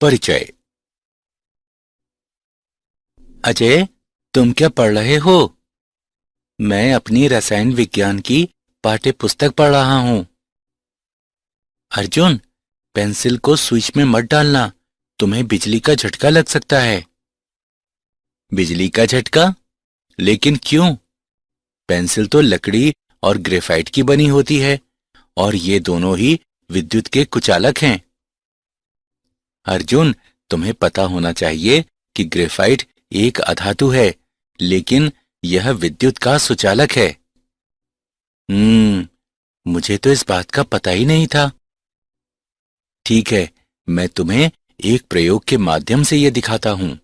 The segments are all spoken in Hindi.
परिचय। अजय, तुम क्या पढ़ रहे हो? मैं अपनी रसायन विज्ञान की पाठ्य पुस्तक पढ़ रहा हूं। अर्जुन, पेंसिल को स्विच में मत डालना, तुम्हें बिजली का झटका लग सकता है। बिजली का झटका? लेकिन क्यों? पेंसिल तो लकड़ी और ग्रेफाइट की बनी होती है और ये दोनों ही विद्युत के कुचालक हैं। अर्जुन, तुम्हें पता होना चाहिए कि ग्रेफाइट एक अधातु है, लेकिन यह विद्युत का सुचालक है। मुझे तो इस बात का पता ही नहीं था। ठीक है, मैं तुम्हें एक प्रयोग के माध्यम से यह दिखाता हूं।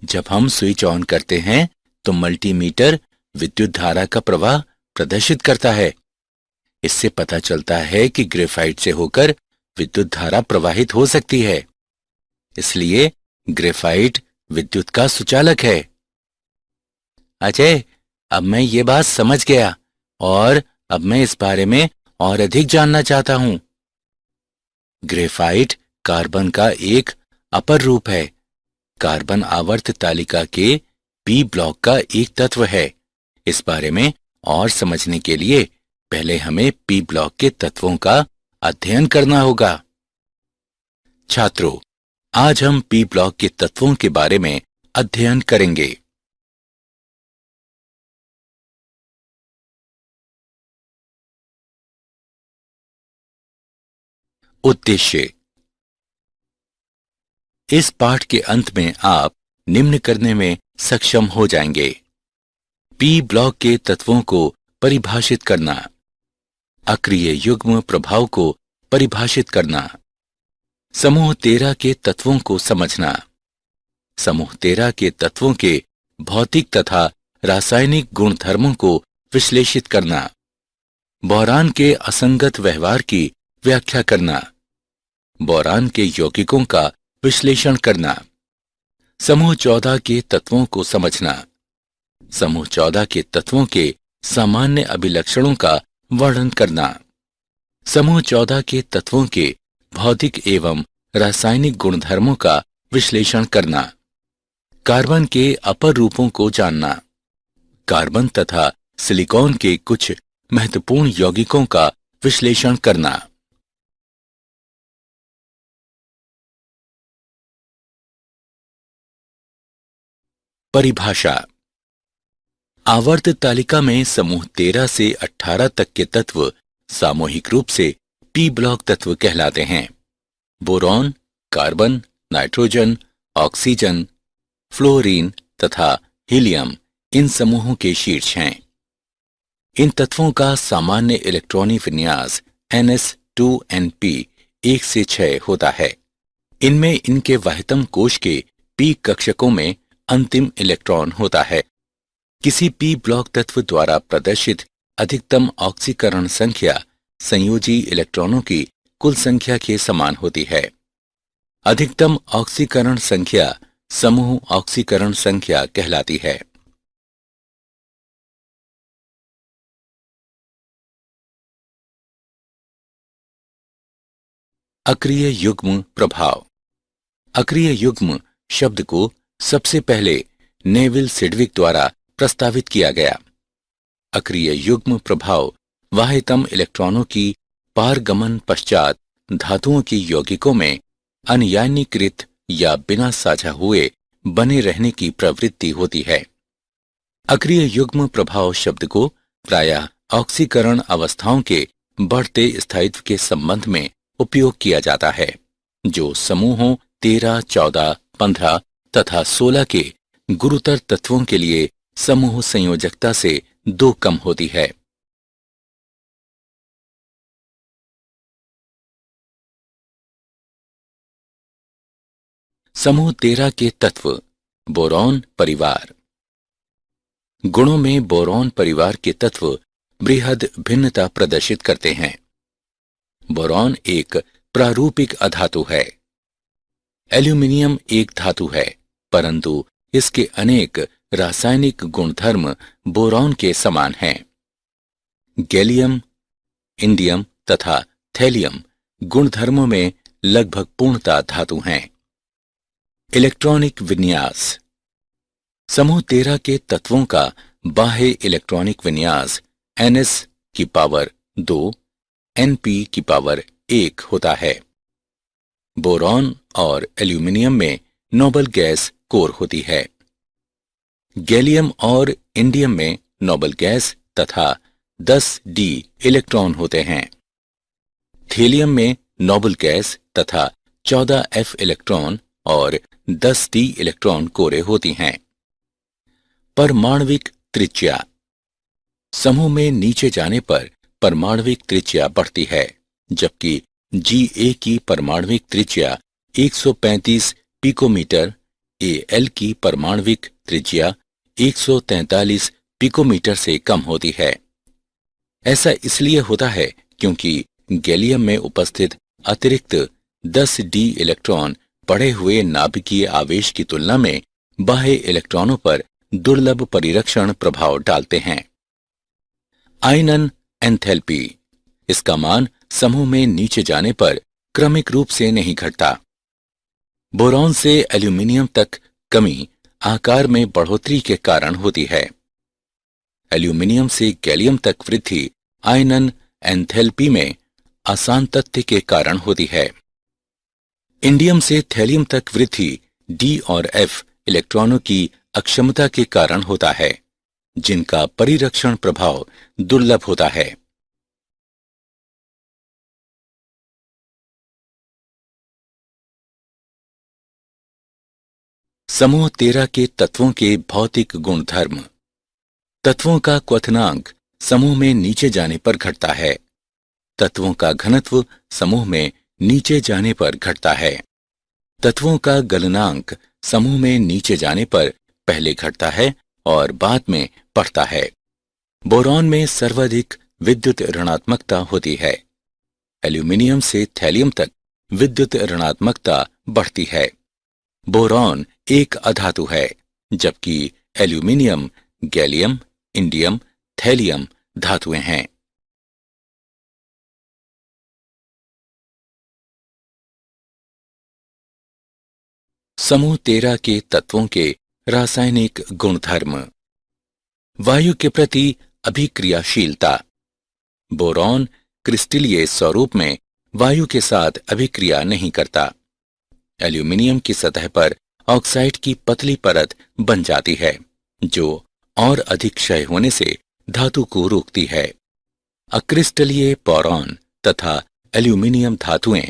जब हम स्विच ऑन करते हैं तो मल्टीमीटर विद्युत धारा का प्रवाह प्रदर्शित करता है। इससे पता चलता है कि ग्रेफाइट से होकर विद्युत धारा प्रवाहित हो सकती है। इसलिए ग्रेफाइट विद्युत का सुचालक है। अजय, अब मैं ये बात समझ गया और अब मैं इस बारे में और अधिक जानना चाहता हूं। ग्रेफाइट कार्बन का एक अपर रूप है। कार्बन आवर्त तालिका के पी ब्लॉक का एक तत्व है। इस बारे में और समझने के लिए पहले हमें पी ब्लॉक के तत्वों का अध्ययन करना होगा। छात्रों, आज हम पी ब्लॉक के तत्वों के बारे में अध्ययन करेंगे। उद्देश्य। इस पाठ के अंत में आप निम्न करने में सक्षम हो जाएंगे। पी ब्लॉक के तत्वों को परिभाषित करना, अक्रिय युग्म प्रभाव को परिभाषित करना, समूह 13 के तत्वों को समझना, समूह 13 के तत्वों के भौतिक तथा रासायनिक गुणधर्मों को विश्लेषित करना, बोरान के असंगत व्यवहार की व्याख्या करना, बोरान के यौगिकों का विश्लेषण करना, समूह 14 के तत्वों को समझना, समूह 14 के तत्वों के सामान्य अभिलक्षणों का वर्णन करना, समूह 14 के तत्वों के भौतिक एवं रासायनिक गुणधर्मों का विश्लेषण करना, कार्बन के अपर रूपों को जानना, कार्बन तथा सिलिकॉन के कुछ महत्वपूर्ण यौगिकों का विश्लेषण करना। परिभाषा। आवर्त तालिका में समूह 13 से 18 तक के तत्व सामूहिक रूप से पी ब्लॉक तत्व कहलाते हैं। Boron, carbon, nitrogen, oxygen, fluorine तथा हीलियम इन समूहों के शीर्ष हैं। इन तत्वों का सामान्य इलेक्ट्रॉनी विन्यास ns2np 1 से 6 होता है। इनमें इनके वाहितम कोश के पी कक्षकों में अंतिम इलेक्ट्रॉन होता है। किसी पी ब्लॉक तत्व द्वारा प्रदर्शित अधिकतम ऑक्सीकरण संख्या संयोजी इलेक्ट्रॉनों की कुल संख्या के समान होती है। अधिकतम ऑक्सीकरण संख्या समूह ऑक्सीकरण संख्या कहलाती है। अक्रिय युग्म प्रभाव। अक्रिय युग्म शब्द को सबसे पहले नेविल सिडविक द्वारा प्रस्तावित किया गया। अक्रिय युग्म प्रभाव वाहितम इलेक्ट्रॉनों की पारगमन पश्चात धातुओं की यौगिकों में अनयानीकृत या बिना साझा हुए बने रहने की प्रवृत्ति होती है। अक्रिय युग्म प्रभाव शब्द को प्रायः ऑक्सीकरण अवस्थाओं के बढ़ते स्थायित्व के संबंध में उपयोग किया जाता है, जो समूहों 13, 14, 15 तथा 16 के गुरुतर तत्वों के लिए समूह संयोजकता से 2 कम होती है। समूह 13 के तत्व। बोरॉन परिवार। गुणों में बोरॉन परिवार के तत्व बृहद भिन्नता प्रदर्शित करते हैं। बोरॉन एक प्रारूपिक अधातु है। एल्यूमिनियम एक धातु है, परंतु इसके अनेक रासायनिक गुणधर्म बोरॉन के समान हैं। गैलियम, इंडियम तथा थैलियम गुणधर्मों में लगभग पूर्णतः धातु हैं। इलेक्ट्रॉनिक विन्यास। समूह 13 के तत्वों का बाह्य इलेक्ट्रॉनिक विन्यास Ns की पावर 2 Np की पावर 1 होता है। बोरॉन और एल्यूमिनियम में नोबल गैस कोर होती है। गैलियम और इंडियम में नोबल गैस तथा 10d इलेक्ट्रॉन होते हैं। थीलियम में नोबल गैस तथा 14f इलेक्ट्रॉन और 10d इलेक्ट्रॉन कोरें होती हैं। परमाणविक त्रिज्या। समूह में नीचे जाने पर परमाणविक त्रिज्या बढ़ती है, जबकि Ga की परमाणविक त्रिज्या 135 पिकोमीटर, Al की परमाणविक त्रिज्या 143 पिकोमीटर से कम होती है। ऐसा इसलिए होता है क्योंकि गैलियम में उपस्थित अतिरिक्त 10d इलेक्ट्रॉन बढ़े हुए नाभिकीय आवेश की तुलना में बाह्य इलेक्ट्रॉनों पर दुर्लभ परिरक्षण प्रभाव डालते हैं। आयनन एंथैल्पी। इसका मान समूह में नीचे जाने पर क्रमिक रूप से नहीं घटता। बोरॉन से एल्यूमिनियम तक कमी आकार में बढ़ोतरी के कारण होती है। एल्यूमिनियम से गैलियम तक वृद्धि आयनन एंथैल्पी में असांतत्य के कारण होती है। इंडियम से थैलियम तक वृद्धि D और F इलेक्ट्रॉनों की अक्षमता के कारण होता है, जिनका परिरक्षण प्रभाव दुर्लभ होता है। समूह 13 के तत्वों के भौतिक गुणधर्म। तत्वों का क्वथनांक समूह में नीचे जाने पर घटता है। तत्वों का घनत्व समूह में नीचे जाने पर घटता है। तत्वों का गलनांक समूह में नीचे जाने पर पहले घटता है और बाद में बढ़ता है। बोरॉन में सर्वाधिक विद्युत ऋणात्मकता होती है। एल्यूमिनियम से थैलियम तक विद्युत ऋणात्मकता बढ़ती है। बोरॉन एक अधातु है, जबकि एल्यूमिनियम, गैलियम, इंडियम, थैलियम धातुएं हैं। समूह 13 के तत्वों के रासायनिक गुणधर्म। वायु के प्रति अभिक्रियाशीलता। बोरॉन क्रिस्टलीय स्वरूप में वायु के साथ अभिक्रिया नहीं करता। एल्यूमिनियम की सतह पर ऑक्साइड की पतली परत बन जाती है, जो और अधिक क्षय होने से धातु को रोकती है। अक्रिस्टलीय बोरॉन तथा एल्यूमिनियम धातुएं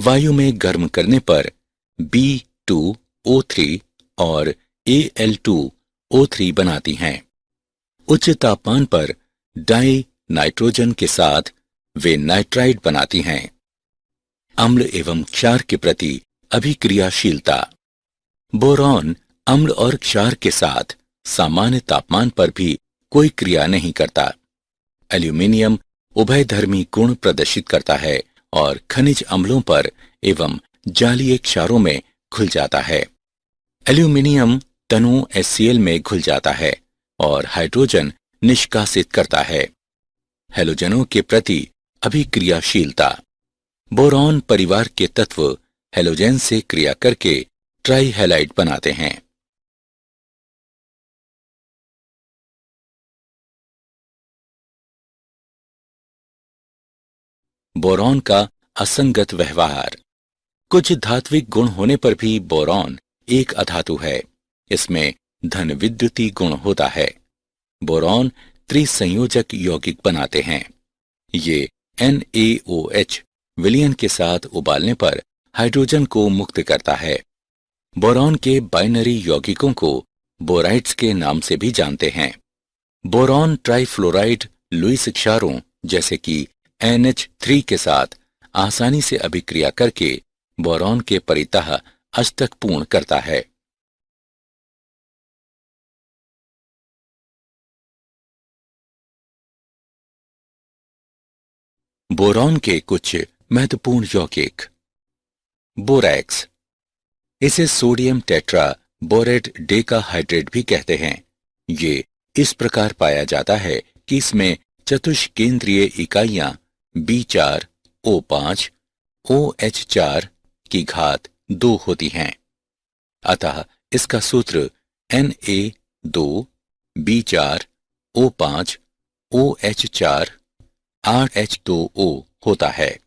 वायु में गर्म करने पर B2O3 और Al2O3 बनाती हैं। उच्च तापमान पर डाई नाइट्रोजन के साथ वे नाइट्राइड बनाती हैं। अम्ल एवं क्षार के प्रति अभिक्रियाशीलता। बोरॉन अम्ल और क्षार के साथ सामान्य तापमान पर भी कोई क्रिया नहीं करता। एल्यूमिनियम उभयधर्मी गुण प्रदर्शित करता है और खनिज अम्लों पर एवं जालीय क्षारों में घुल जाता है। एल्यूमिनियम तनु HCl में घुल जाता है और हाइड्रोजन निष्कासित करता है। हैलोजनों के प्रति अभिक्रियाशीलता। बोरॉन परिवार के तत्व हैलोजन से क्रिया करके ट्राइहैलाइड बनाते हैं। बोरॉन का असंगत व्यवहार। कुछ धात्विक गुण होने पर भी बोरॉन एक अधातु है। इसमें धन विद्युतीय गुण होता है। बोरॉन त्रिसंयोजक यौगिक बनाते हैं। ये NaOH विलयन के साथ उबालने पर हाइड्रोजन को मुक्त करता है। बोरॉन के बाइनरी यौगिकों को बोराइड्स के नाम से भी जानते हैं। बोरॉन ट्राइफ्लोराइड लुईस क्षारों जैसे कि NH3 के साथ आसानी से अभिक्रिया करके बोरॉन के परितः अष्टक पूर्ण करता है। बोरॉन के कुछ महत्वपूर्ण यौगिक। बोरैक्स। इसे सोडियम टेट्रा बोरेट डेकाहाइड्रेट भी कहते हैं। ये इस प्रकार पाया जाता है कि इसमें चतुष्केंद्रीय इकाइयां B4, O5, OH4 की घात 2 होती हैं। अतः इसका सूत्र Na2B4O5OH4 8H2O होता है।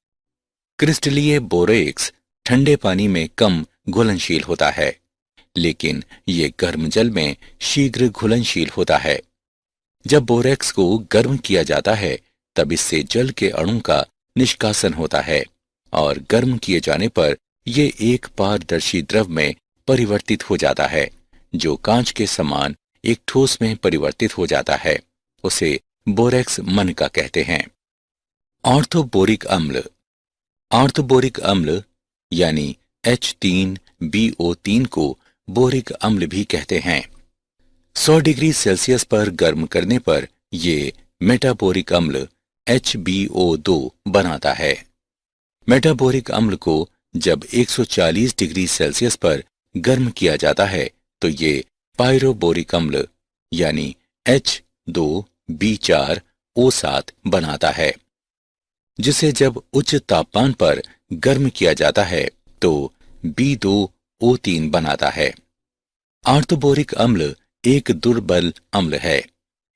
क्रिस्टलीय बोरेक्स ठंडे पानी में कम घुलनशील होता है, लेकिन ये गर्म जल में शीघ्र घुलनशील होता है। जब बोरेक्स को गर्म किया जाता है तब इससे जल के अणु का निष्कासन होता है और गर्म किए जाने पर ये एक पारदर्शी द्रव में परिवर्तित हो जाता है, जो कांच के समान एक ठोस में परिवर्तित हो जाता है। उसे बोरेक्स मनका कहते हैं। ऑर्थोबोरिक अम्ल। ऑर्थोबोरिक अम्ल यानी H3BO3 को बोरिक अम्ल भी कहते हैं। 100 डिग्री सेल्सियस पर गर्म करने पर ये मेटाबोरिक अम्ल HBO2 बनाता है। मेटाबोरिक अम्ल को जब 140 डिग्री सेल्सियस पर गर्म किया जाता है तो ये पायरोबोरिक अम्ल यानी H2B4O7 बनाता है, जिसे जब उच्च तापमान पर गर्म किया जाता है तो B2O3 बनाता है। ऑर्थोबोरिक अम्ल एक दुर्बल अम्ल है,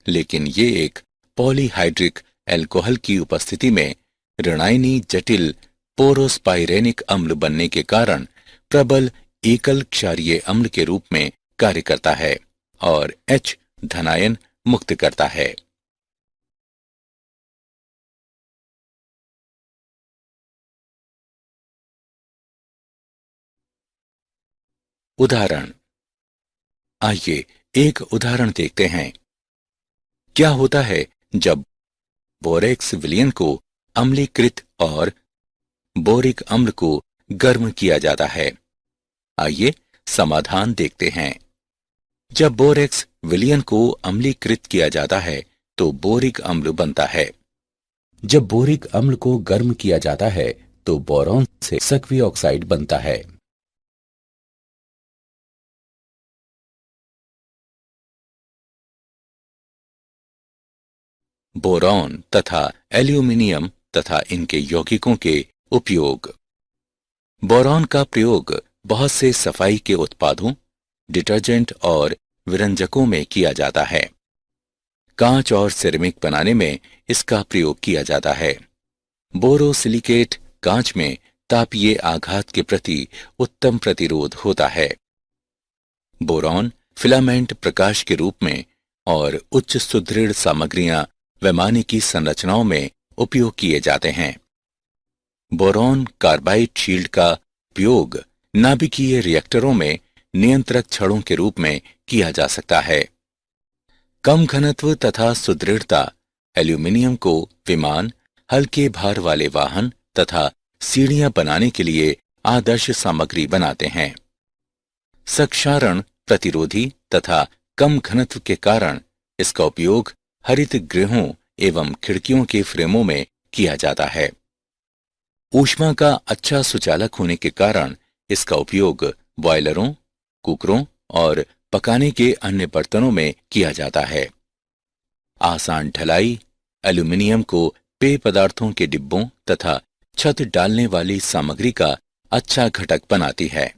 लेकिन ये एक पॉलीहाइड्रिक अल्कोहल की उपस्थिति में ऋणायनी जटिल पोरोस्पाइरेनिक अम्ल बनने के कारण प्रबल एकल क्षारीय अम्ल के रूप में कार्य करता है और H धनायन मुक्त करता है। उदाहरण। आइए एक उदाहरण देखते हैं। क्या होता है जब बोरेक्स विलयन को अम्लीकृत और बोरिक अम्ल को गर्म किया जाता है? आइए समाधान देखते हैं। जब बोरेक्स विलयन को अम्लीकृत किया जाता है तो बोरिक अम्ल बनता है। जब बोरिक अम्ल को गर्म किया जाता है तो बोरॉन से सक्रिय ऑक्साइड बनता है। बोरॉन तथा एल्यूमिनियम तथा इनके यौगिकों के उपयोग। बोरॉन का प्रयोग बहुत से सफाई के उत्पादों, डिटर्जेंट और विरंजकों में किया जाता है। कांच और सिरेमिक बनाने में इसका प्रयोग किया जाता है। बोरोसिलिकेट कांच में तापीय आघात के प्रति उत्तम प्रतिरोध होता है। बोरॉन फिलामेंट प्रकाश के रूप में और उच्च सुदृढ़ सामग्रियां वैमानिकी संरचनाओं में उपयोग किए जाते हैं। बोरॉन कार्बाइड शील्ड का उपयोग नाभिकीय रिएक्टरों में नियंत्रक छड़ों के रूप में किया जा सकता है। कम घनत्व तथा सुदृढ़ता एल्यूमिनियम को विमान, हल्के भार वाले वाहन तथा सीढ़ियां बनाने के लिए आदर्श सामग्री बनाते हैं। क्षारण प्रतिरोधी तथा कम घनत्व के कारण इसका उपयोग हरित गृहों एवं खिड़कियों के फ्रेमों में किया जाता है। ऊष्मा का अच्छा सुचालक होने के कारण इसका उपयोग बॉयलरों, कुकरों और पकाने के अन्य बर्तनों में किया जाता है। आसान ढलाई एल्यूमिनियम को पेय पदार्थों के डिब्बों तथा छत डालने वाली सामग्री का अच्छा घटक बनाती है।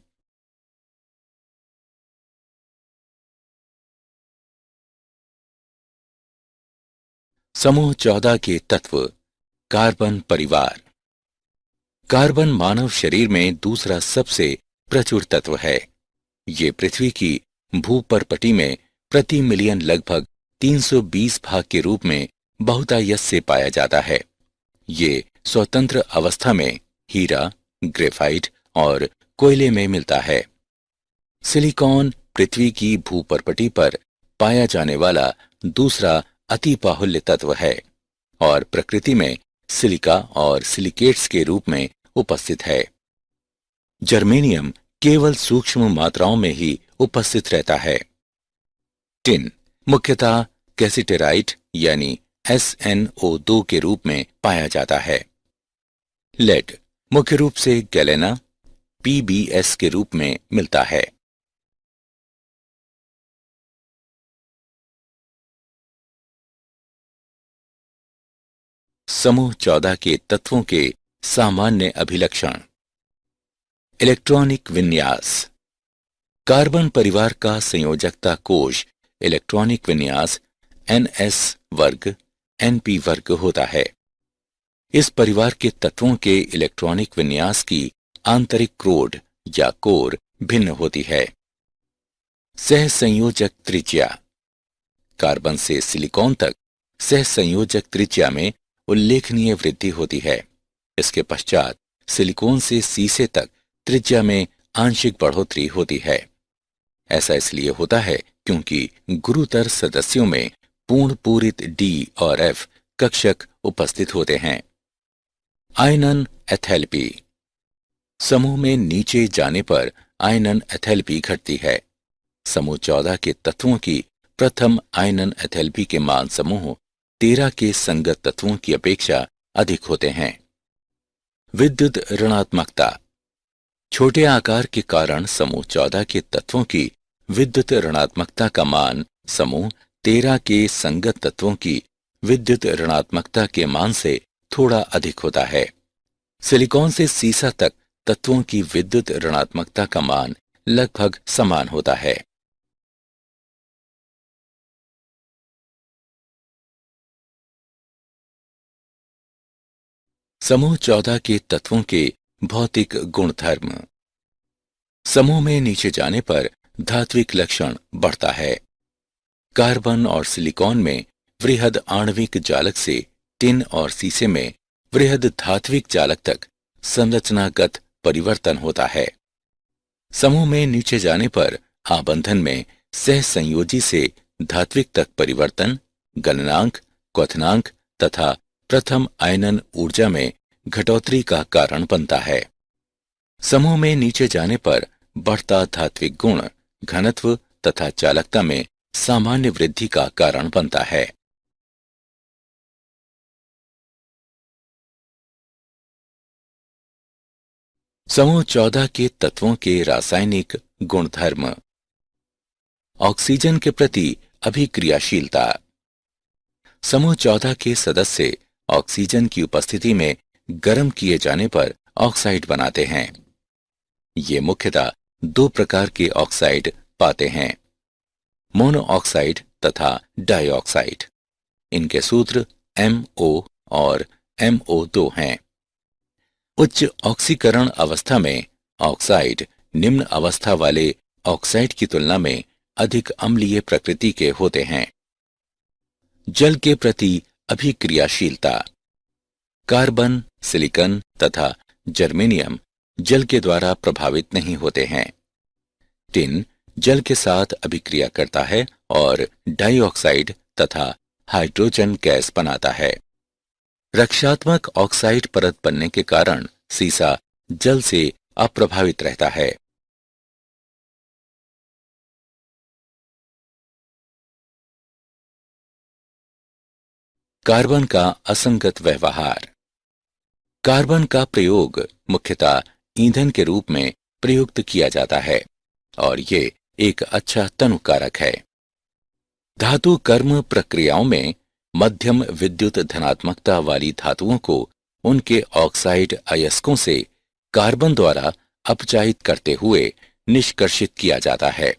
समूह 14 के तत्व। कार्बन परिवार। कार्बन मानव शरीर में दूसरा सबसे प्रचुर तत्व है। ये पृथ्वी की भूपर्पटी में प्रति मिलियन लगभग 320 भाग के रूप में बहुतायत से पाया जाता है। ये स्वतंत्र अवस्था में हीरा, ग्रेफाइट और कोयले में मिलता है। सिलिकॉन पृथ्वी की भूपर्पटी पर पाया जाने वाला दूसरा अति बाहुल्य तत्व है और प्रकृति में सिलिका और सिलिकेट्स के रूप में उपस्थित है। जर्मेनियम केवल सूक्ष्म मात्राओं में ही उपस्थित रहता है। टिन मुख्यतः कैसिटेराइट यानी SnO2 के रूप में पाया जाता है। लेड मुख्य रूप से गैलेना PbS के रूप में मिलता है। समूह 14 के तत्वों के सामान्य अभिलक्षण। इलेक्ट्रॉनिक विन्यास। कार्बन परिवार का संयोजकता कोश इलेक्ट्रॉनिक विन्यास NS वर्ग NP वर्ग होता है। इस परिवार के तत्वों के इलेक्ट्रॉनिक विन्यास की आंतरिक क्रोड या कोर भिन्न होती है। सहसंयोजक त्रिज्या। कार्बन से सिलिकॉन तक सहसंयोजक त्रिज्या में उल्लेखनीय वृद्धि होती है। इसके पश्चात सिलिकॉन से सीसे तक त्रिज्या में आंशिक बढ़ोतरी होती है। ऐसा इसलिए होता है क्योंकि गुरुतर सदस्यों में पूर्ण पूरित D और F कक्षक उपस्थित होते हैं। आयनन एथैल्पी। समूह में नीचे जाने पर आयनन एथैल्पी घटती है। समूह 14 के तत्वों की प्रथम आयनन एथैल्पी के मान समूह 13 के संगत तत्वों की अपेक्षा अधिक होते हैं। विद्युत ऋणात्मकता। छोटे आकार के कारण समूह 14 के तत्वों की विद्युत ऋणात्मकता का मान समूह 13 के संगत तत्वों की विद्युत ऋणात्मकता के मान से थोड़ा अधिक होता है। सिलिकॉन से सीसा तक तत्वों की विद्युत ऋणात्मकता का मान लगभग समान होता है। समूह 14 के तत्वों के भौतिक गुणधर्म। समूह में नीचे जाने पर धात्विक लक्षण बढ़ता है। कार्बन और सिलिकॉन में वृहद आणविक जालक से टिन और सीसे में वृहद धात्विक जालक तक संरचनागत परिवर्तन होता है। समूह में नीचे जाने पर आबंधन में सहसंयोजी से धात्विक तक परिवर्तन गलनांक, क्वथनांक तथा प्रथम आयनन ऊर्जा में घटोतरी का कारण बनता है। समूह में नीचे जाने पर बढ़ता धात्विक गुण घनत्व तथा चालकता में सामान्य वृद्धि का कारण बनता है। समूह 14 के तत्वों के रासायनिक गुणधर्म। ऑक्सीजन के प्रति अभिक्रियाशीलता। समूह 14 के सदस्य ऑक्सीजन की उपस्थिति में गर्म किए जाने पर ऑक्साइड बनाते हैं। ये मुख्यतः दो प्रकार के ऑक्साइड पाते हैं, मोनो ऑक्साइड तथा डाइऑक्साइड। इनके सूत्र MO और MO2 हैं। उच्च ऑक्सीकरण अवस्था में ऑक्साइड निम्न अवस्था वाले ऑक्साइड की तुलना में अधिक अम्लीय प्रकृति के होते हैं। जल के प्रति अभिक्रियाशीलता। कार्बन, सिलिकॉन तथा जर्मेनियम जल के द्वारा प्रभावित नहीं होते हैं। टिन जल के साथ अभिक्रिया करता है और डाइऑक्साइड तथा हाइड्रोजन गैस बनाता है। रक्षात्मक ऑक्साइड परत बनने के कारण सीसा जल से अप्रभावित रहता है। कार्बन का असंगत व्यवहार। कार्बन का प्रयोग मुख्यतः ईंधन के रूप में प्रयुक्त किया जाता है और ये एक अच्छा तनुकारक है। धातु कर्म प्रक्रियाओं में मध्यम विद्युत धनात्मकता वाली धातुओं को उनके ऑक्साइड अयस्कों से कार्बन द्वारा अपचायित करते हुए निष्कर्षित किया जाता है।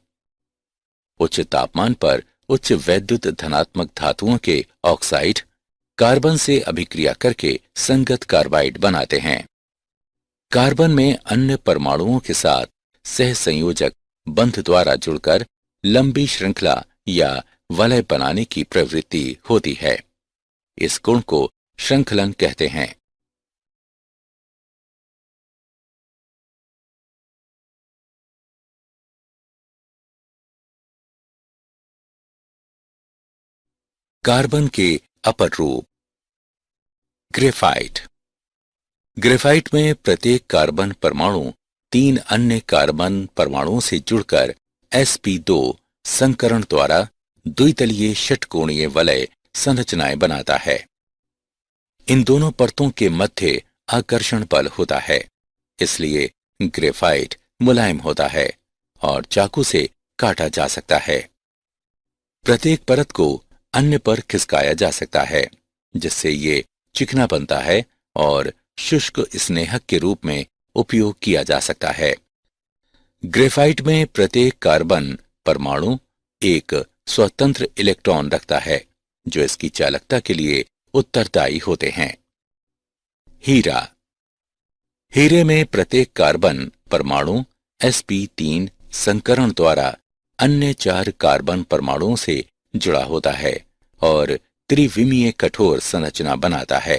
उच्च तापमान पर उच्च वैद्युत धनात्मक धातुओं के ऑक्साइड कार्बन से अभिक्रिया करके संगत कार्बाइड बनाते हैं। कार्बन में अन्य परमाणुओं के साथ सहसंयोजक बंध द्वारा जुड़कर लंबी श्रृंखला या वलय बनाने की प्रवृत्ति होती है। इस गुण को श्रृंखलन कहते हैं। कार्बन के अपर रूप। ग्रेफाइट। ग्रेफाइट में प्रत्येक कार्बन परमाणु 3 अन्य कार्बन परमाणुओं से जुड़कर sp2 संकरण द्वारा द्वितलीय षटकोणीय वलय संरचनाएं बनाता है। इन दोनों परतों के मध्य आकर्षण बल होता है, इसलिए ग्रेफाइट मुलायम होता है और चाकू से काटा जा सकता है। प्रत्येक परत को अन्य पर खिसकाया जा सकता है, जिससे ये चिकना बनता है और शुष्क स्नेहक के रूप में उपयोग किया जा सकता है। ग्रेफाइट में प्रत्येक कार्बन परमाणु एक स्वतंत्र इलेक्ट्रॉन रखता है जो इसकी चालकता के लिए उत्तरदायी होते हैं। हीरा। हीरे में प्रत्येक कार्बन परमाणु sp3 संकरण द्वारा अन्य 4 कार्बन परमाणुओं से जुड़ा होता है और त्रिविमीय कठोर संरचना बनाता है।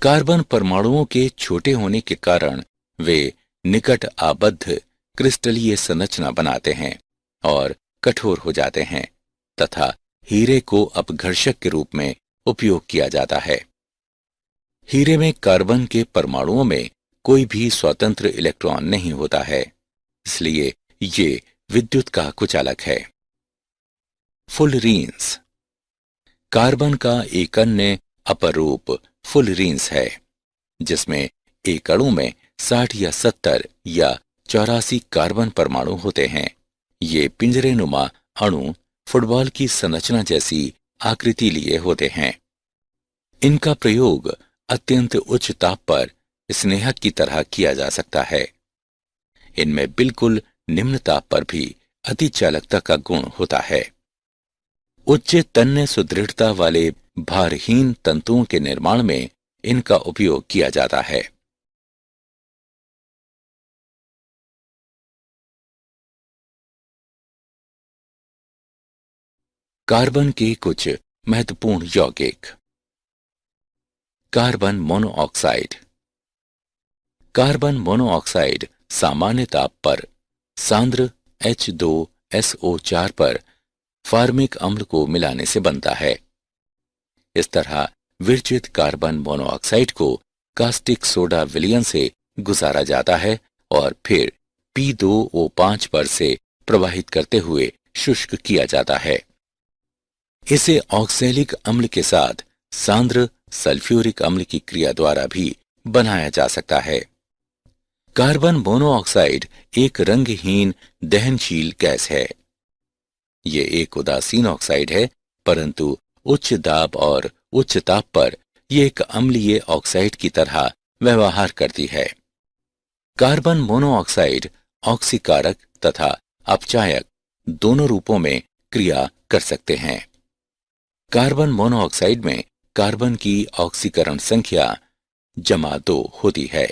कार्बन परमाणुओं के छोटे होने के कारण वे निकट आबद्ध क्रिस्टलीय संरचना बनाते हैं और कठोर हो जाते हैं तथा हीरे को अपघर्षक के रूप में उपयोग किया जाता है। हीरे में कार्बन के परमाणुओं में कोई भी स्वतंत्र इलेक्ट्रॉन नहीं होता है, इसलिए ये विद्युत का कुचालक है। फुलरीन्स। कार्बन का एक अन्य अपर रूप फुलरीन्स है, जिसमें एक अणु में 60 या 70 या 84 कार्बन परमाणु होते हैं। ये पिंजरेनुमा अणु फुटबॉल की संरचना जैसी आकृति लिए होते हैं। इनका प्रयोग अत्यंत उच्च ताप पर स्नेहक की तरह किया जा सकता है। इनमें बिल्कुल निम्न ताप पर भी अतिचालकता का गुण होता है। उच्च तन्य सुदृढ़ता वाले भारहीन तंतुओं के निर्माण में इनका उपयोग किया जाता है। कार्बन के कुछ महत्वपूर्ण यौगिक। Carbon monoxide. कार्बन मोनोऑक्साइड सामान्य ताप पर सांद्र H2SO4 पर फार्मिक अम्ल को मिलाने से बनता है। इस तरह विरचित कार्बन मोनोऑक्साइड को कास्टिक सोडा विलयन से गुजारा जाता है और फिर P2O5 पर से प्रवाहित करते हुए शुष्क किया जाता है। इसे ऑक्सैलिक अम्ल के साथ सांद्र सल्फ्यूरिक अम्ल की क्रिया द्वारा भी बनाया जा सकता है। कार्बन मोनोऑक्साइड एक रंगहीन दहनशील गैस है। ये एक उदासीन ऑक्साइड है, परंतु उच्च दाब और उच्च ताप पर यह एक अम्लीय ऑक्साइड की तरह व्यवहार करती है। कार्बन मोनोऑक्साइड ऑक्सीकारक तथा अपचायक दोनों रूपों में क्रिया कर सकते हैं। कार्बन मोनोऑक्साइड में कार्बन की ऑक्सीकरण संख्या ×2 होती है।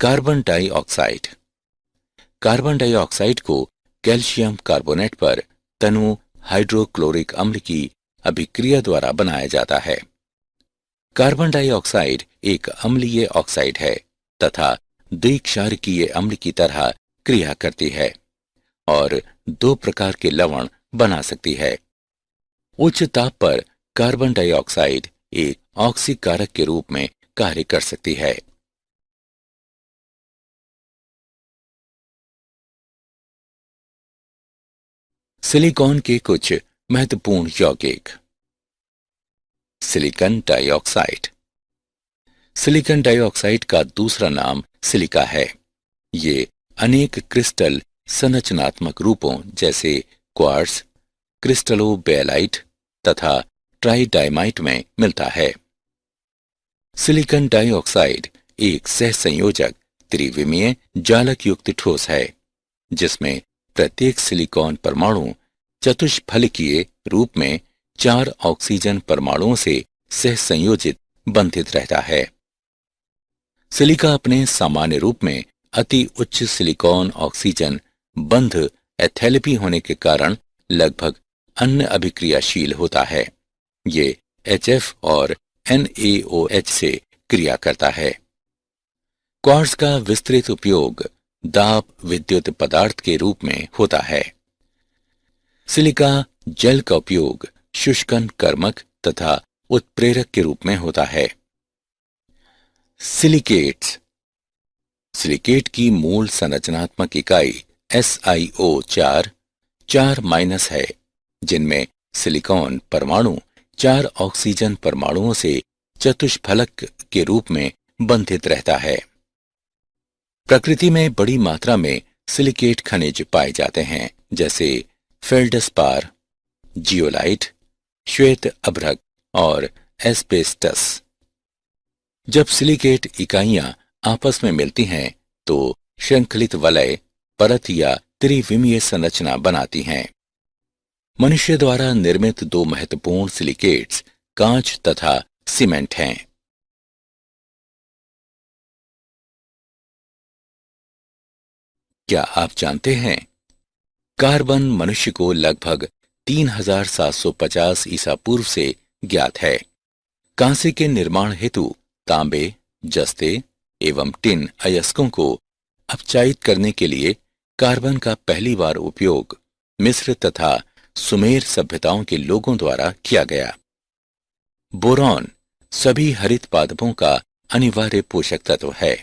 Carbon dioxide. कार्बन डाइऑक्साइड को कैल्शियम कार्बोनेट पर तनु हाइड्रोक्लोरिक अम्ल की अभिक्रिया द्वारा बनाया जाता है। कार्बन डाइऑक्साइड एक अम्लीय ऑक्साइड है तथा द्विक्षारकीय अम्ल की तरह क्रिया करती है और 2 प्रकार के लवण बना सकती है। उच्च ताप पर कार्बन डाइऑक्साइड एक ऑक्सीकारक के रूप में कार्य कर सकती है। सिलिकॉन के कुछ महत्वपूर्ण यौगिक। Silicon dioxide. सिलिकॉन डाइऑक्साइड का दूसरा नाम सिलिका है। ये अनेक क्रिस्टल संरचनात्मक रूपों जैसे क्वार्ट्ज, क्रिस्टलोबेलाइट तथा ट्राइडाइमाइट में मिलता है। सिलिकॉन डाइऑक्साइड एक सहसंयोजक त्रिविमीय जालक युक्त ठोस है, जिसमें प्रत्येक सिलिकॉन परमाणु चतुष्फलकीय रूप में 4 ऑक्सीजन परमाणुओं से सहसंयोजित बंधित रहता है। सिलिका अपने सामान्य रूप में अति उच्च सिलिकॉन ऑक्सीजन बंध एथैलेपी होने के कारण लगभग अन्य अभिक्रियाशील होता है। ये HF और NaOH से क्रिया करता है। क्वार्ट्ज का विस्तृत उपयोग दाब विद्युत पदार्थ के रूप में होता है। सिलिका जल का उपयोग शुष्कन कर्मक तथा उत्प्रेरक के रूप में होता है। सिलिकेट्स। सिलिकेट की मूल संरचनात्मक इकाई SiO4 4- है, जिनमें सिलिकॉन परमाणु 4 ऑक्सीजन परमाणुओं से चतुष्फलक के रूप में बंधित रहता है। प्रकृति में बड़ी मात्रा में सिलिकेट खनिज पाए जाते हैं, जैसे फेल्डस्पार, जियोलाइट, श्वेत अभ्रक और एस्बेस्टस। जब सिलिकेट इकाइयां आपस में मिलती हैं तो श्रृंखलित वलय, परत या त्रिविमीय संरचना बनाती हैं। मनुष्य द्वारा निर्मित दो महत्वपूर्ण सिलिकेट्स कांच तथा सीमेंट हैं। क्या आप जानते हैं कार्बन मनुष्य को लगभग 3750 ईसा पूर्व से ज्ञात है। कांसे के निर्माण हेतु तांबे, जस्ते एवं टिन अयस्कों को अपचायित करने के लिए कार्बन का पहली बार उपयोग मिस्र तथा सुमेर सभ्यताओं के लोगों द्वारा किया गया। बोरॉन सभी हरित पादपों का अनिवार्य पोषक तत्व है।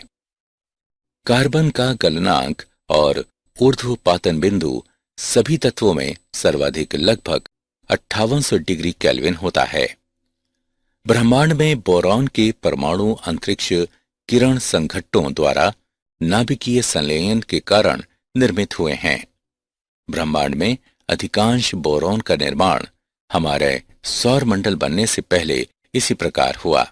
कार्बन का गलनांक और ऊर्ध्वपातन बिंदु सभी तत्वों में सर्वाधिक लगभग 5800 डिग्री केल्विन होता है। ब्रह्मांड में बोरॉन के परमाणु अंतरिक्ष किरण संघट्टों द्वारा नाभिकीय संलयन के कारण निर्मित हुए हैं। ब्रह्मांड में अधिकांश बोरॉन का निर्माण हमारे सौर मंडल बनने से पहले इसी प्रकार हुआ।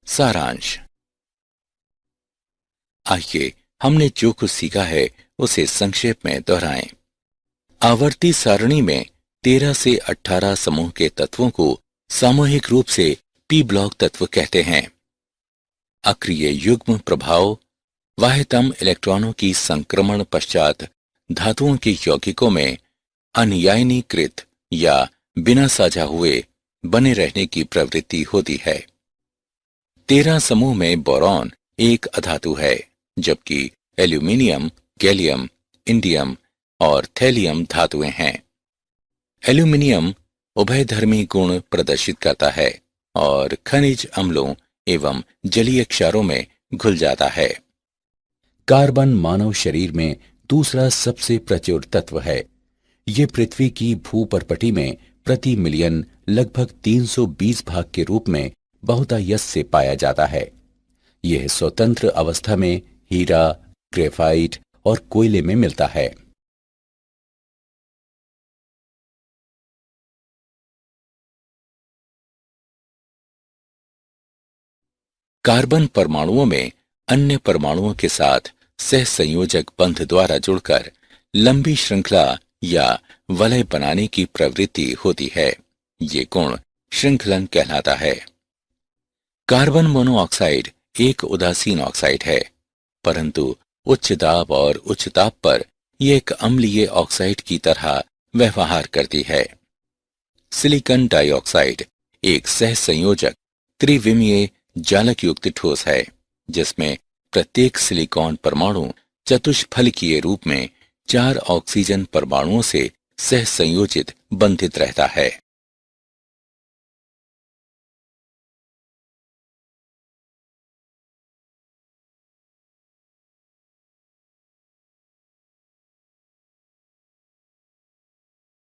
सारांश। आइए हमने जो कुछ सीखा है उसे संक्षेप में दोहराएं। आवर्ती सारणी में 13 से 18 समूह के तत्वों को सामूहिक रूप से पी ब्लॉक तत्व कहते हैं। अक्रिय युग्म प्रभाव बाह्यतम इलेक्ट्रॉनों की संक्रमण पश्चात धातुओं के यौगिकों में अनियायनीकृत या बिना साझा हुए बने रहने की प्रवृत्ति होती है। 13 समूह में बोरॉन एक अधातु है, जबकि एल्यूमिनियम, गैलियम, इंडियम और थैलियम धातुएं हैं। एल्यूमिनियम उभयधर्मी गुण प्रदर्शित करता है और खनिज अम्लों एवं जलीय क्षारों में घुल जाता है। कार्बन मानव शरीर में दूसरा सबसे प्रचुर तत्व है। ये पृथ्वी की भूपर्पटी में प्रति मिलियन लगभग 320 भाग के रूप में बहुतायत से पाया जाता है। यह स्वतंत्र अवस्था में हीरा, ग्रेफाइट और कोयले में मिलता है। कार्बन परमाणुओं में अन्य परमाणुओं के साथ सहसंयोजक बंध द्वारा जुड़कर लंबी श्रृंखला या वलय बनाने की प्रवृत्ति होती है। ये गुण श्रृंखलन कहलाता है। कार्बन मोनोऑक्साइड एक उदासीन ऑक्साइड है, परंतु उच्च दाब और उच्च ताप पर यह एक अम्लीय ऑक्साइड की तरह व्यवहार करती है। सिलिकॉन डाइऑक्साइड एक सहसंयोजक त्रिविमीय जालक युक्त ठोस है, जिसमें प्रत्येक सिलिकॉन परमाणु चतुष्फलकीय रूप में 4 ऑक्सीजन परमाणुओं से सहसंयोजित बंधित रहता है।